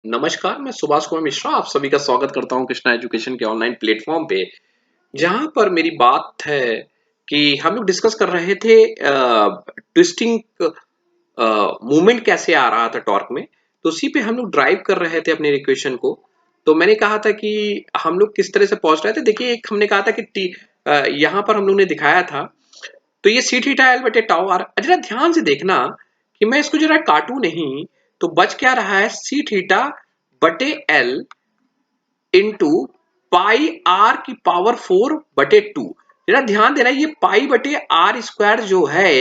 नमस्कार, मैं सुभाष कुमार मिश्रा आप सभी का स्वागत करता हूं कृष्णा एजुकेशन के ऑनलाइन प्लेटफॉर्म पे। जहां पर मेरी बात है कि हम लोग डिस्कस कर रहे थे ट्विस्टिंग मूवमेंट कैसे आ रहा था टॉर्क में। तो उसी पे हम लोग ड्राइव कर रहे थे अपने इक्वेशन को। तो मैंने कहा था कि हम लोग किस तरह से पहुंच रहे थे। देखिए, एक हमने कहा था कि यहाँ पर हम लोग ने दिखाया था। तो ये सी थीटा एल बटे टाउ आर, जरा ध्यान से देखना कि मैं इसको जरा काटू नहीं। तो बच क्या रहा है, सी थीटा बटे एल इंटू पाई आर की पावर 4/2। जरा ध्यान देना, ये पाई बटे आर स्क्वायर जो है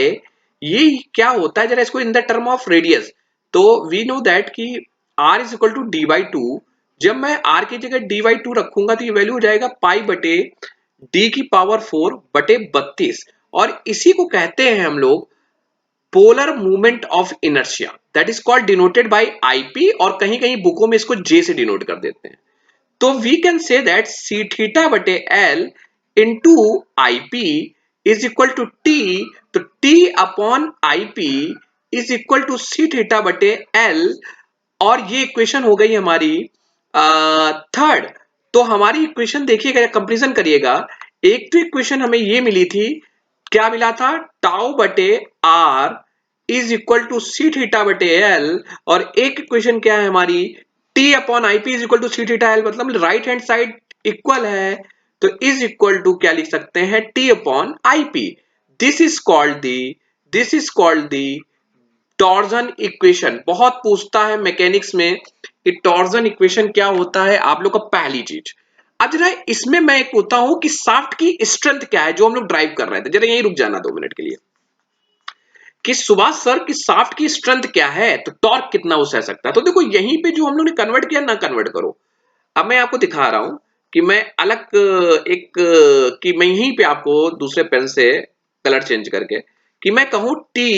ये क्या होता है, जरा इसको in the term of radius. तो वी नो दैट कि R is equal to D by two. जब मैं आर की जगह डी बाई टू रखूंगा तो ये वैल्यू हो जाएगा पाई बटे डी की पावर 4/32। और इसी को कहते हैं हम लोग polar movement of inertia, that is called denoted by IP, और कहीं कहीं बुकों में इसको जे से डिनोट कर देते हैं। तो we can say that C theta बटे L into I P is equal to T. तो T upon I P is equal to C theta बटे एल। और ये इक्वेशन हो गई हमारी थर्ड। तो हमारी इक्वेशन देखिएगा, कंपेरिजन करिएगा। एक तो इक्वेशन हमें ये मिली थी, क्या मिला था, टाउ बटे R is equal to C theta बटे एल। और एक इक्वेशन क्या है हमारी, T upon I P is equal to C theta L, मतलब राइट हैंड साइड इक्वल है। तो इज इक्वल टू क्या लिख सकते हैं, T upon I P. This is called the this is called the torsion equation. बहुत पूछता है मैकेनिक्स में कि टॉर्जन इक्वेशन क्या होता है, आप लोग का पहली चीज। अब जरा इसमें मैं एक पूछता हूं कि शाफ्ट की स्ट्रेंथ क्या है जो हम लोग ड्राइव कर रहे थे। जरा यहीं रुक जाना 2 मिनट के लिए कि सुभाष सर की शाफ्ट की स्ट्रेंथ क्या है, तो टॉर्क कितना वो सह सकता है। तो देखो, यहीं पे जो हम लोग ने कन्वर्ट किया ना, कन्वर्ट करो। अब मैं आपको दिखा रहा हूं कि मैं अलग एक कि मैं यहीं पे आपको दूसरे पेन से कलर चेंज करके कि मैं कहूं T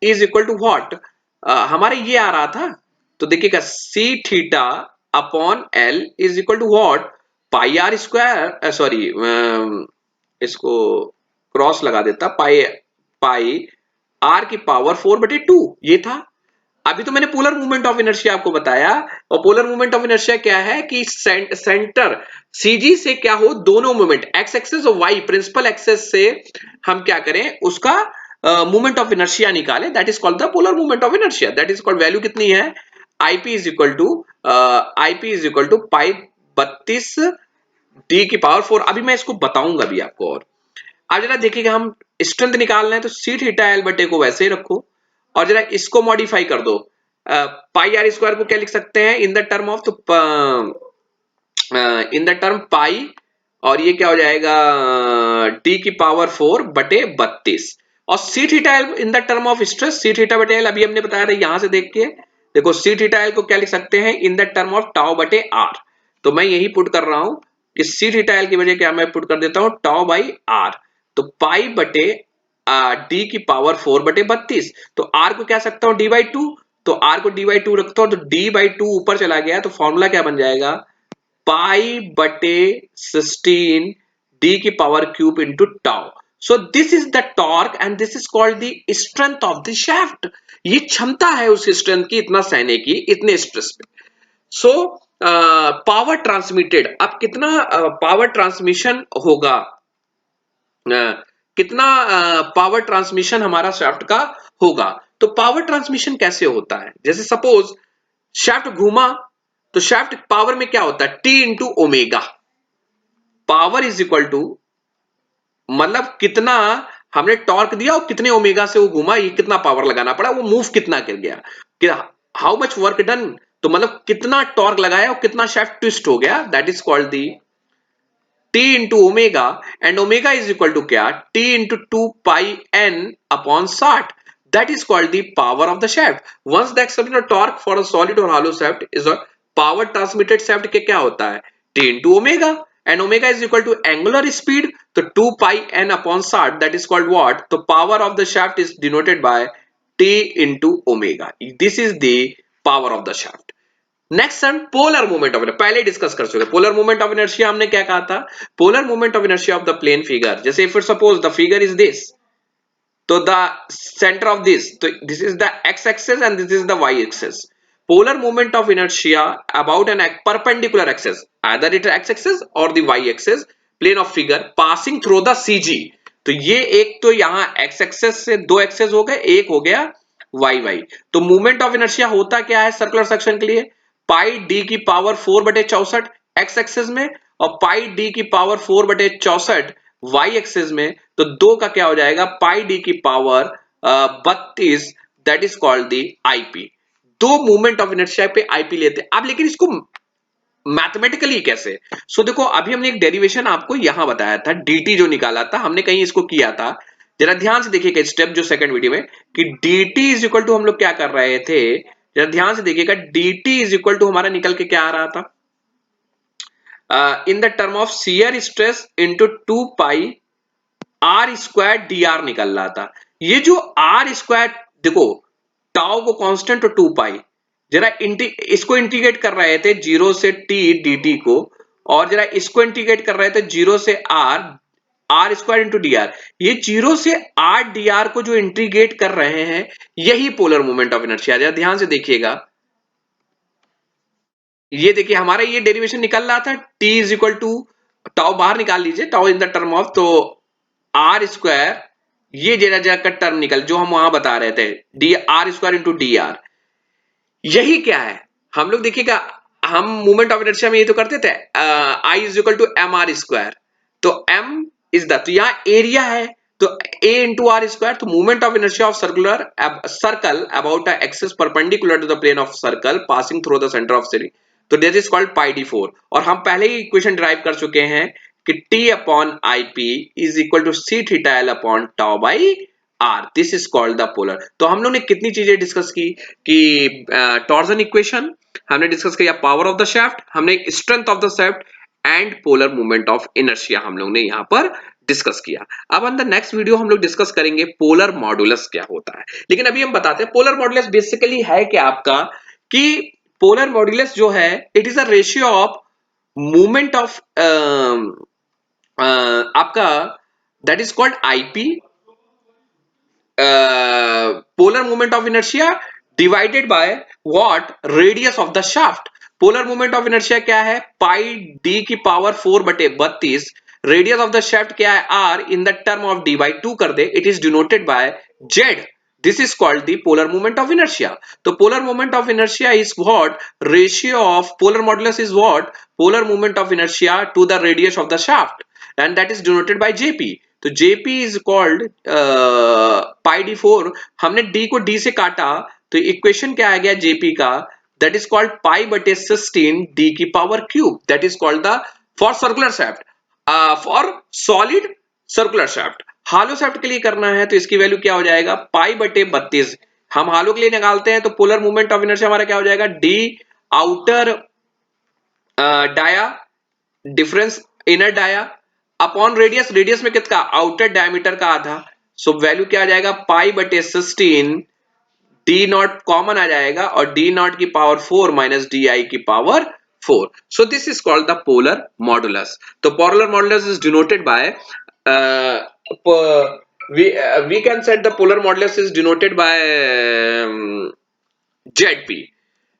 is equal to what. हमारे ये आ रहा था। तो देखिएगा, C theta upon L is equal to what, pi R square, sorry इसको क्रॉस लगा देता, पाई पाई आर की पावर 4/2 ये था। अभी तो मैंने पोलर मूवमेंट ऑफ इनर्शिया आपको बताया। और पोलर मूवमेंट ऑफ इनर्शिया क्या है कि सेंटर सीजी से क्या हो, दोनों मूवमेंट एक्स एक्सेस और वाई प्रिंसिपल एक्सेस से हम क्या करें, उसका मूवमेंट ऑफ इनर्शिया निकाले। That is called the polar movement of inertia. That is called, value कितनी है, IP is equal to pi 32 D की पावर 4। अभी मैं इसको बताऊंगा भी आपको। और अब जरा देखिएगा, हम स्ट्रेंथ निकाल रहे हैं तो सी थीटा एल बटे को वैसे ही रखो और जरा इसको मॉडिफाई कर दो। पाई आर स्क्वायर को क्या लिख सकते हैं इन द टर्म ऑफ, तो इन द टर्म पाई, और ये क्या हो जाएगा, टी की पावर 4/32। और C theta L in the term of stress, C theta बटे एल अभी हमने बताया था, यहां से देख के देखो सी थीटा एल को क्या लिख सकते हैं इन द टर्म ऑफ टाउ बटे आर। तो मैं यही पुट कर रहा हूं कि सी थीटा एल की वजह क्या मैं पुट कर देता हूं, टाउ बाई आर। तो पाई बटे डी की पावर 4/32। तो आर को क्या सकता हूं, डी बाई टू। तो आर को डी बाई टू रखता हूं तो डी बाई टू ऊपर चला गया, तो फॉर्मूला क्या बन जाएगा, पाई बटे 16 डी की power cube into tau. So this is the torque and this is called the strength of the shaft. ये क्षमता है उस स्ट्रेंथ की इतना सहने की, इतने स्ट्रेस पे। सो पावर ट्रांसमिटेड, अब कितना पावर ट्रांसमिशन होगा, कितना पावर ट्रांसमिशन हमारा शाफ्ट का होगा। तो पावर ट्रांसमिशन कैसे होता है, जैसे सपोज शाफ्ट घूमा, तो शाफ्ट पावर में क्या होता है, T into omega. Power is equal to, मतलब कितना हमने टॉर्क दिया और कितने ओमेगा से वो घूमा, ये कितना पावर लगाना पड़ा, वो मूव कितना कर गया, हाउ मच वर्क डन। तो मतलब कितना टॉर्क लगाया और कितना शाफ्ट ट्विस्ट हो गया, that is called the T into omega. And omega is equal to क्या, T into 2 pi n upon 60। That is called the power of the shaft. Once the expression of torque for a solid or hollow shaft is a power transmitted shaft के क्या होता है, T into omega, and omega is equal to angular speed, तो 2 pi n upon 60, that is called what, तो power of the shaft is denoted by T into omega. This is the power of the shaft. Next sum polar movement of inertia, पहले discuss कर चुके। Polar movement of inertia हमने क्या कहा था, polar movement of inertia of the plane figure. जैसे if suppose the figure is this, तो the centre of this, तो this is the X axis and this is the Y axis. polar moment of inertia about an perpendicular axis, either it x axis or the y axis plane of figure passing through the CG। तो ये एक तो यहाँ x access से दो access हो गए, एक हो गया y। तो मूवमेंट ऑफ इनर्शिया होता क्या है सर्कुलर सेक्शन के लिए, पाई डी की पावर 4/64 x एक्सेस में और पाई डी की पावर 4/64 y एक्सेस में। तो दो का क्या हो जाएगा, पाई डी की power 32, that is called the IP. दो मूवमेंट ऑफ इनर्शिया पे आईपी लेते हैं आप, लेकिन इसको मैथमेटिकली कैसे? देखो अभी हमने एक डेरिवेशन आपको यहां बताया था, डीटी जो निकाला था हमने, कहीं इसको किया था, जरा ध्यान से देखिएगा स्टेप जो सेकंड वीडियो में, कि डीटी इज इक्वल टू हम लोग क्या कर रहे थे, जरा ध्यान से देखिएगा, डीटी इज इक्वल टू हमारा निकल के क्या आ रहा था, in the term of shear stress into 2 pi R square D R निकल रहा था। ये जो आर स्क्वायर, देखो टाउ को कांस्टेंट और 2 पाई, जरा इसको इंटीग्रेट कर रहे थे 0 से टी dt को, और जरा इसको इंटीग्रेट कर रहे थे 0 से R square into D R. ये 0 से आर डी आर को जो इंटीग्रेट कर रहे हैं, यही पोलर मूवमेंट ऑफ इनर्शिया। जरा ध्यान से देखिएगा, ये देखिए हमारा ये डेरिवेशन निकल रहा था, T is equal to, tau बाहर निकाल लीजिए, tau in the term of, तो आर स्क्वायर, ये जरा जरा का टर्म निकल जो हम वहां बता रहे थे, D R square into D are. यही क्या है, हम लोग देखिएगा, हम मूवमेंट ऑफ इनर्शिया में ये तो करते थे I is equal to M R square, तो एम इज द, तो यहाँ एरिया है, तो ए इंटू आर स्क्वायर। तो movement of inertia of circle about a axis perpendicular to the plane of circle passing through the centre of series, तो that is called pi D 4। और हम पहले ही equation drive कर चुके हैं कि T upon I P is equal to C theta L upon tau by R, this is called the polar. तो हम लोग ने कितनी चीजें डिस्कस की, कि टॉर्जन इक्वेशन हमने डिस्कस किया, पावर ऑफ द शाफ्ट, हमने strength of the shaft and polar movement of inertia हम लोग ने यहां पर डिस्कस किया। अब ऑन द नेक्स्ट वीडियो हम लोग डिस्कस करेंगे पोलर मॉडुलस क्या होता है। लेकिन अभी हम बताते हैं पोलर मॉडुलस बेसिकली है क्या आपका, कि पोलर मॉडुलस जो है it is a ratio of movement of आपका, that is called IP, polar moment of inertia divided by what, radius of the shaft। polar moment of inertia क्या है, pi D की power 4/32, radius of the shaft क्या है, r, in the term of d by 2 कर दे, it is denoted by z, this is called the polar moment of inertia। तो polar moment of inertia is what, ratio of, polar modulus is what, polar moment of inertia to the radius of the shaft, and that is denoted by jp। तो jp is called pi D 4, हमने d को d से काटा, तो equation क्या आ गया jp का, that is called पाई बटे 16 d की power cube, that is called the, for circular shaft, for solid circular shaft। Hello shaft के लिए करना है तो इसकी वैल्यू क्या हो जाएगा, पाई बटे 32, हम हालो के लिए निकालते हैं तो पोलर मूवमेंट ऑफ इनर्शिया हमारा क्या हो जाएगा, D outer dia difference inner dia upon radius, radius में कितना, आउटर डायमीटर का आधा, सो वैल्यू क्या आ जाएगा, पाई बटे 16, डी नॉट कॉमन आ जाएगा और डी नॉट की पावर 4 माइनस डी आई की power 4। So this is called the polar modulus. तो polar modulus is denoted by, we can set the polar modulus is denoted by ZP।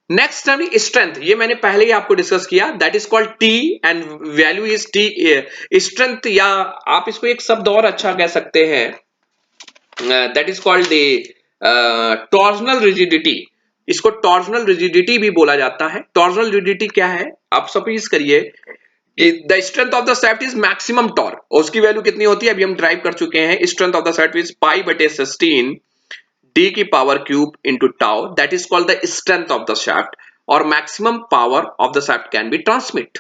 Next term strength, ये मैंने पहले ही आपको discuss किया, that is called T and value is T strength, या आप इसको एक शब्द और अच्छा कह सकते हैं, that is called the torsional rigidity. इसको टॉर्जनल रिजिडिटी भी बोला जाता है। टॉर्जनल रिजिडिटी क्या है, आप सपोज करिए the strength of the shaft is maximum torque, और उसकी वैल्यू कितनी होती है अभी हम ड्राइव कर चुके हैं, strength of the shaft is pi बटे 16 डी की power cube into tau, that is called the strength of the shaft, और maximum power of the shaft can be transmit.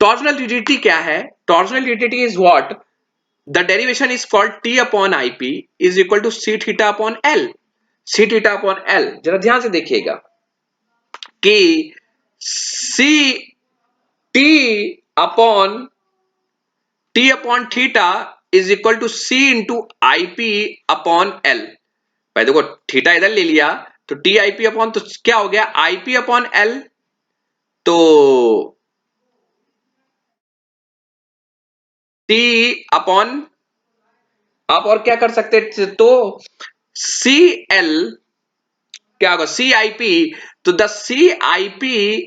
Torsional rigidity क्या है, torsional rigidity is what, the derivation is called T upon IP is equal to C theta upon L, C theta upon L. जरा ध्यान से देखिएगा कि C T upon theta is equal to C into IP upon L. भाई देखो theta इधर ले लिया तो टी आईपी अपॉन, तो क्या हो गया आईपी अपॉन एल, तो टी अपॉन, आप और क्या कर सकते, तो सी एल क्या होगा, सी आई पी, तो द CIP